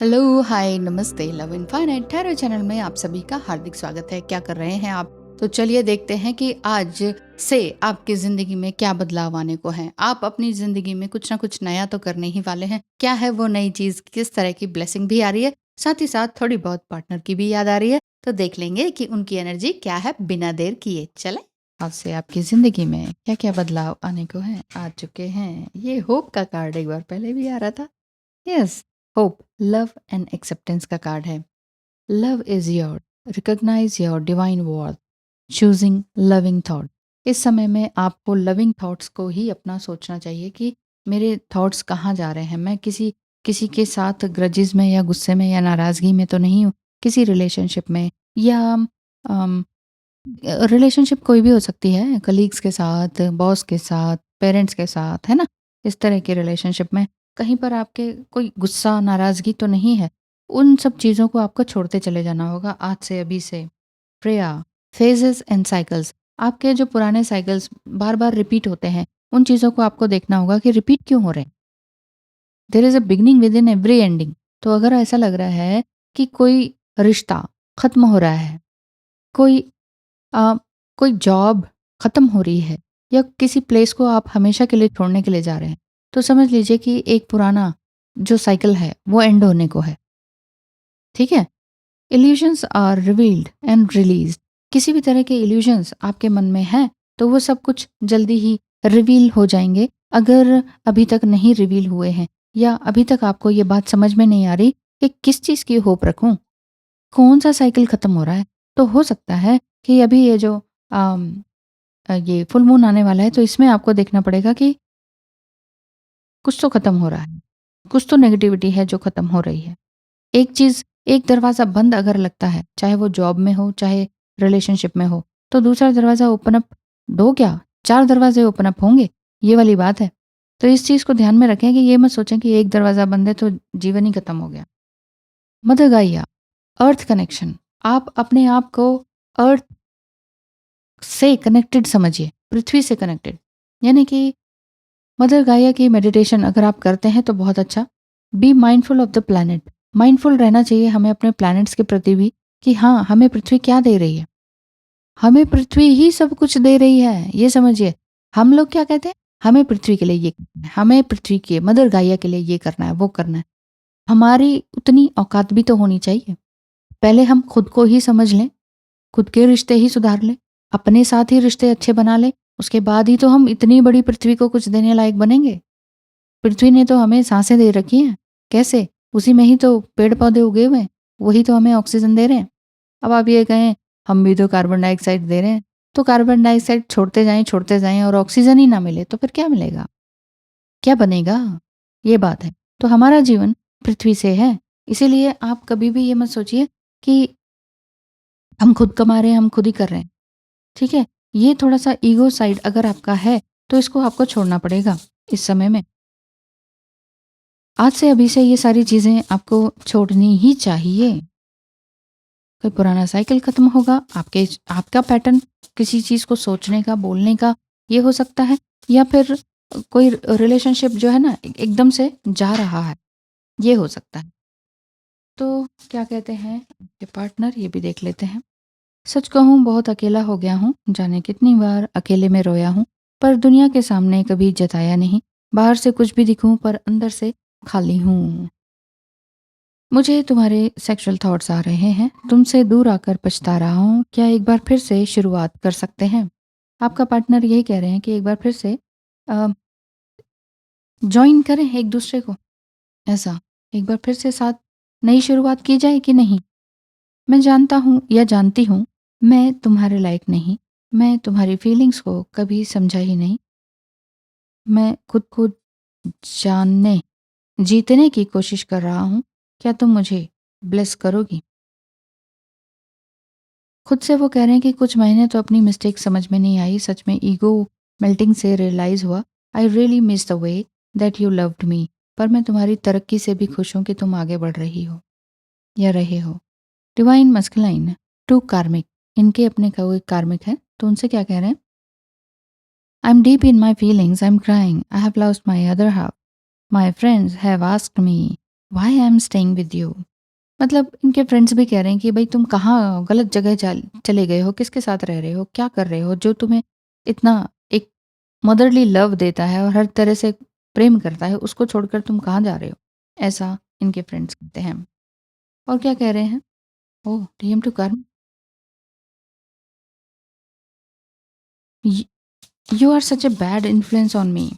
Hello, हाय, नमस्ते, love infinite tarot channel में आप सभी का हार्दिक स्वागत है। क्या कर रहे हैं आप? तो चलिए देखते हैं कि आज से आपकी ज़िंदगी में क्या बदलाव आने को हैं। आप अपनी ज़िंदगी में कुछ ना कुछ नया तो करने ही वाले हैं। क्या है वो नई चीज़? किस तरह की ब्लेसिंग भी आ रही है? साथ ही साथ थोड़ी बहुत पार्टनर की भी याद आ रही है। तो देख लेंगे कि उनकी एनर्जी क्या है बिना देर किए। चलें? आज से आपकी ज़िंदगी में क्या-क्या बदलाव आने को हैं, आ चुके हैं। ये होप का कार्ड एक बार पहले भी आ रहा था। Yes, hope, love and acceptance का कार्ड है। Love is your, recognize your divine worth, choosing loving thought. इस समय में आपको लविंग थॉट्स को ही अपना सोचना चाहिए कि मेरे थॉट्स कहाँ जा रहे हैं। मैं किसी किसी के साथ ग्रजेस में या गुस्से में या नाराज़गी में तो नहीं हूँ। किसी रिलेशनशिप में या रिलेशनशिप कोई भी हो सकती है, कलीग्स के साथ, बॉस के साथ, पेरेंट्स के साथ, है ना? इस तरह की रिलेशनशिप में कहीं पर आपके कोई गुस्सा, नाराज़गी तो नहीं है। उन सब चीज़ों को आपको छोड़ते चले जाना होगा आज से, अभी से। प्रेया, फेजेस एंड साइकिल्स, आपके जो पुराने साइकिल्स बार-बार रिपीट होते हैं, उन चीज़ों को आपको देखना होगा कि रिपीट क्यों हो रहे हैं। There is a beginning within every ending. तो अगर ऐसा लग रहा है कि कोई रिश्ता खत्म हो रहा है, कोई अ, कोई जॉब खत्म हो रही है या किसी प्लेस को आप हमेशा के लिए छोड़ने के लिए जा रहे हैं, तो समझ लीजिए कि एक पुराना जो साइकिल है वो एंड होने को है। ठीक है? Illusions are revealed and released. किसी भी तरह के इल्यूशंस आपके मन में हैं तो वो सब कुछ जल्दी ही रिवील हो जाएंगे। अगर अभी तक नहीं रिवील हुए हैं या अभी तक आपको ये बात समझ में नहीं आ रही कि किस चीज़ की होप रखूं, कौन सा साइकिल खत्म हो रहा है, तो हो सकता है कि अभी ये जो ये फुल मून आने वाला है तो इसमें आपको देखना पड़ेगा कि कुछ तो खत्म हो रहा है, कुछ तो नेगेटिविटी है जो खत्म हो रही है। एक चीज़, एक दरवाज़ा बंद अगर लगता है, चाहे वो जॉब में हो, चाहे रिलेशनशिप में हो, तो दूसरा दरवाज़ा ओपन अप दो क्या, 4 दरवाज़े ओपन अप होंगे, ये वाली बात है। तो इस चीज़ को ध्यान में रखें कि ये मत सोचें कि एक दरवाज़ा बंद है तो जीवन ही खत्म हो गया। मदर गाइया, अर्थ कनेक्शन, आप अपने आप को अर्थ से कनेक्टेड समझिए, पृथ्वी से कनेक्टेड। यानी कि मदर गाया की मेडिटेशन अगर आप करते हैं तो बहुत अच्छा। Be mindful of the planet, mindful रहना चाहिए हमें अपने प्लैनेट्स के प्रति भी कि हाँ, हमें पृथ्वी क्या दे रही है। हमें पृथ्वी ही सब कुछ दे रही है, ये समझिए। हम लोग क्या कहते हैं, हमें पृथ्वी के लिए ये करना है, हमें पृथ्वी के मदर गाया के लिए ये करना है, वो करना है। हमारी उतनी औकात भी तो होनी चाहिए। पहले हम खुद को ही समझ लें, खुद के रिश्ते ही सुधार लें, अपने साथ ही रिश्ते अच्छे बना लें, उसके बाद ही तो हम इतनी बड़ी पृथ्वी को कुछ देने लायक बनेंगे। पृथ्वी ने तो हमें सांसें दे रखी हैं। कैसे? उसी में ही तो पेड़-पौधे उगे हुए हैं, वही तो हमें ऑक्सीजन दे रहे हैं। अब आप ये कहें, हम भी तो कार्बन डाइऑक्साइड दे रहे हैं, तो कार्बन डाइऑक्साइड छोड़ते जाएँ और ऑक्सीजन ही ना मिले, तो फिर क्या मिलेगा? क्या बनेगा? ये बात है। तो हमारा जीवन पृथ्वी से है, इसीलिए आप कभी भी ये मत सोचिए कि हम खुद कमा रहे हैं, हम खुद ही कर रहे हैं। ठीक है? ये थोड़ा-सा ईगो साइड अगर आपका है, तो इसको आपको छोड़ना पड़ेगा इस समय में। आज से अभी से ये सारी चीज़ें आपको छोड़नी ही चाहिए। कोई पुराना साइकिल खत्म होगा, आपका पैटर्न किसी चीज़ को सोचने का, बोलने का, ये हो सकता है या फिर कोई रिलेशनशिप जो है ना एकदम से जा रहा है, ये हो सकता है। तो क्या कहते हैं आपके पार्टनर, ये भी देख लेते हैं। सच कहूँ बहुत अकेला हो गया हूँ, जाने कितनी बार अकेले में रोया हूँ, पर दुनिया के सामने कभी जताया नहीं। बाहर से कुछ भी दिखूँ पर अंदर से खाली हूँ। मुझे तुम्हारे सेक्सुअल थॉट्स आ रहे हैं, तुमसे दूर आकर पछता रहा हूँ, क्या एक बार फिर से शुरुआत कर सकते हैं? आपका पार्टनर यही कह रहे हैं कि एक बार फिर से अ, जॉइन करें एक दूसरे को, ऐसा। एक बार फिर से साथ नई शुरुआत की जाए कि नहीं? मैं जानता हूँ या जानती हूँ, मैं तुम्हारे लायक नहीं, मैं तुम्हारी फीलिंग्स को कभी समझा ही नहीं। मैं खुद को जानने, जीतने की कोशिश कर रहा हूँ, क्या तुम मुझे ब्लेस करोगी? खुद से वो कह रहे हैं कि कुछ महीने तो अपनी मिस्टेक समझ में नहीं आई, सच में ईगो मेल्टिंग से रियलाइज़ हुआ, I really miss the way that you loved me. पर मैं तुम्हारी तरक्की से भी खुश हूँ कि तुम आगे बढ़ रही हो या रहे हो। डिवाइन मस्कुलाइन, टू कार्मिक, इनके अपने कोई कार्मिक है, तो उनसे क्या कह रहे हैं? I am deep in my feelings, I am crying, I have lost my other half, my friends have asked me why I am staying with you. मतलब इनके फ्रेंड्स भी कह रहे हैं कि भाई तुम कहाँ गलत जगह चले गए हो, किसके साथ रह रहे हो, क्या कर रहे हो, जो तुम्हें इतना एक मदरली लव देता है और हर तरह से प्रेम करता है, उसको छोड़कर तुम कहाँ जा रहे हो? ऐसा इनके फ्रेंड्स कहते हैं। और क्या कह रहे हैं? ओह! डीएम टू कर्म, य you are such a bad influence on me.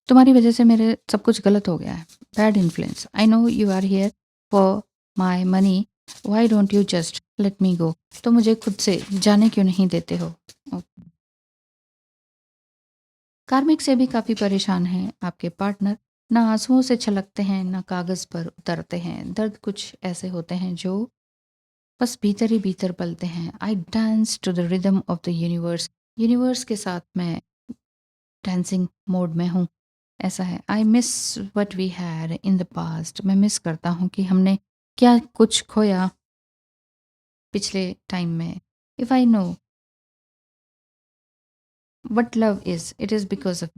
तुम्हारी वजह से मेरे सब कुछ गलत हो गया है। Bad influence. I know you are here for my money, why don't you just let me go. तो मुझे खुद से जाने क्यों नहीं देते हो? ओ, कार्मिक से भी काफ़ी परेशान हैं आपके पार्टनर। ना आंसुओं से छलकते हैं, ना कागज़ पर उतरते हैं। दर्द कुछ ऐसे होते हैं जो बस भीतर ही भीतर पलते हैं। I dance to the rhythm of the universe. Universe के साथ मैं डांसिंग मोड में हूँ। ऐसा है। I miss what we had in the past. मैं मिस करता हूँ कि हमने क्या कुछ खोया पिछले टाइम में। If I know what love is, it is because of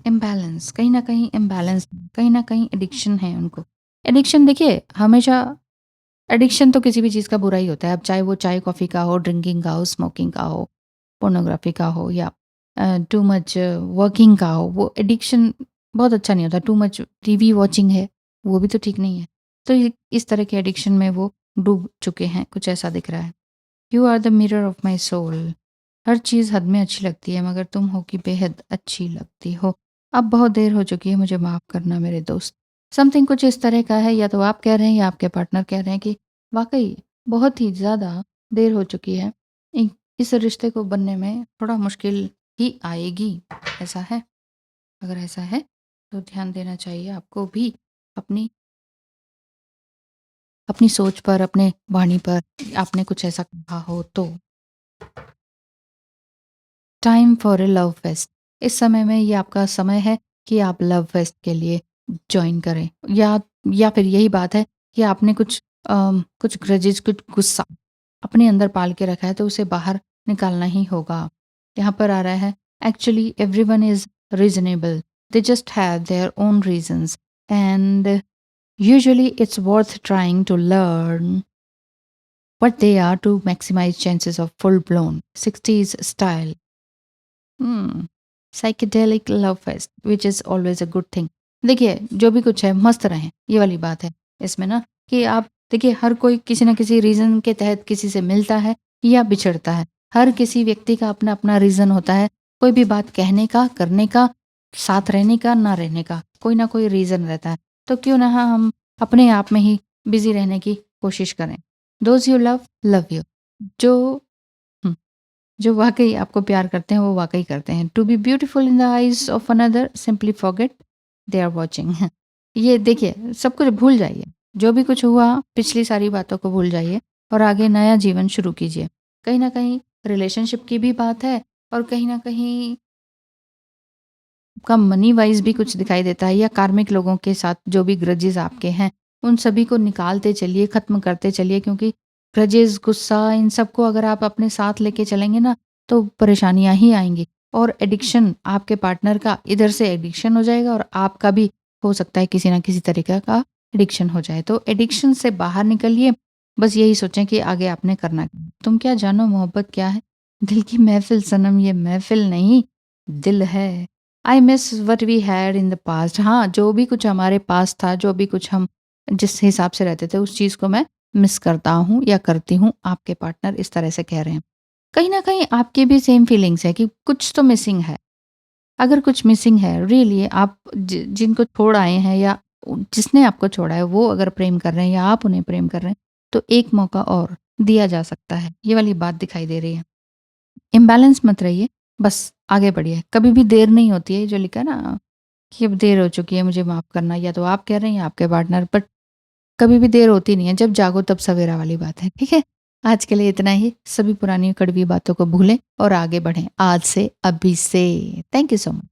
imbalance. कहीं न कहीं इम्बैलेंस, कहीं न कहीं एडिक्शन है उनको। एडिक्शन देखिए हमेशा एडिक्शन तो किसी भी चीज़ का बुरा ही होता है। अब चाहे वो चाय कॉफ़ी का हो, ड्रिंकिंग का हो, स्मोकिंग का हो, पोर्नोग्राफ़ी का हो या टू मच वर्किंग का हो, वो एडिक्शन बहुत अच्छा नहीं होता। टू मच टीवी वॉचिंग है, वो भी तो ठीक नहीं है। तो ये इस तरह के एडिक्शन में वो डूब चुके हैं, कुछ ऐसा दिख रहा है। You are the mirror of my soul. हर चीज़ हद में अच्छी लगती है मगर तुम हो कि बेहद अच्छी लगती हो। अब बहुत देर हो चुकी है, मुझे माफ़ करना मेरे दोस्त। समथिंग कुछ इस तरह का है, या तो आप कह रहे हैं या आपके पार्टनर कह रहे हैं कि वाक़ई बहुत ही ज़्यादा देर हो चुकी है। इ इस रिश्ते को बनने में थोड़ा मुश्किल ही आएगी, ऐसा है? अगर ऐसा है तो ध्यान देना चाहिए आपको भी अपनी अपनी सोच पर, अपने वाणी पर। आपने कुछ ऐसा कहा हो तो। Time for a love fest. इस समय में ये आपका समय है कि आप लव फेस्ट के लिए जॉइन करें, या फिर यही बात है कि आपने कुछ ग्रजेस, कुछ गुस्सा अपने अंदर पाल के रखा है तो उसे बाहर निकालना ही होगा। यहाँ पर आ रहा है actually everyone is reasonable, they just have their own reasons and usually it's worth trying to learn what they are to maximize chances of full blown 60s style psychedelic love fest which is always a good thing. देखिए जो भी कुछ है मस्त रहें, ये वाली बात है इसमें ना, कि आप देखिए हर कोई किसी न किसी रीज़न के तहत किसी से मिलता है या बिछड़ता है। हर किसी व्यक्ति का अपना अपना रीज़न होता है, कोई भी बात कहने का, करने का, साथ रहने का, ना रहने का, कोई ना कोई रीज़न रहता है। तो क्यों ना हम अपने आप में ही बिजी रहने की कोशिश करें। Those you love you. जो जो वाक़ई आपको प्यार करते हैं, वो वाक़ई करते हैं। To be beautiful in the eyes of another simply forget they are watching. ये देखिए सब कुछ भूल जाइए। जो भी कुछ हुआ पिछली सारी बातों को भूल जाइए और आगे नया जीवन शुरू कीजिए। कहीं न कहीं रिलेशनशिप की भी बात है और कहीं न कहीं का मनी वाइज़ भी कुछ दिखाई देता है, या कार्मिक लोगों के साथ जो भी ग्रजेस आपके हैं, उन सभी को निकालते चलिए, ख़त्म करते चलिए, क्योंकि ग्रजेस, गुस्सा, इन सबको अगर आप अपने साथ लेके चलेंगे ना, तो परेशानियाँ ही आएँगी। और एडिक्शन आपके पार्टनर का इधर से एडिक्शन हो जाएगा और आपका भी हो सकता है किसी न किसी तरीक़े का एडिक्शन हो जाए। तो एडिक्शन से बाहर निकलिए, बस यही सोचें कि आगे आपने करना क्या है। तुम क्या जानो मोहब्बत क्या है? दिल की महफ़िल सनम, ये महफ़िल नहीं, दिल है। I miss what we had in the past. हाँ, जो भी कुछ हमारे पास था, जो भी कुछ हम जिस हिसाब से रहते थे, उस चीज़ को मैं मिस करता हूँ या करती हूँ। आपके पार्टनर इस तरह से कह रहे हैं। कहीं न कहीं आपकी भी सेम फीलिंग्स है कि कुछ तो मिसिंग है। अगर कुछ मिसिंग है रियली, आप जिनको छोड़ आए हैं या जिसने आपको छोड़ा है, वो अगर प्रेम कर रहे हैं या आप उन्हें प्रेम कर रहे हैं, तो एक मौका और दिया जा सकता है। ये वाली बात दिखाई दे रही है। इम्बैलेंस मत रहिए, बस आगे बढ़िए। कभी भी देर नहीं होती है, जो लिखा है ना कि अब देर हो चुकी है, मुझे माफ़ करना, या तो आप कह रहे हैं या आपके पार्टनर, बट कभी भी देर होती नहीं है, जब जागो तब सवेरा वाली बात है, ठीक है? आज के लिए इतना ही। सभी पुरानी कड़वी बातों को भूलें और आगे बढ़ें, आज से, अभी से। Thank you so much.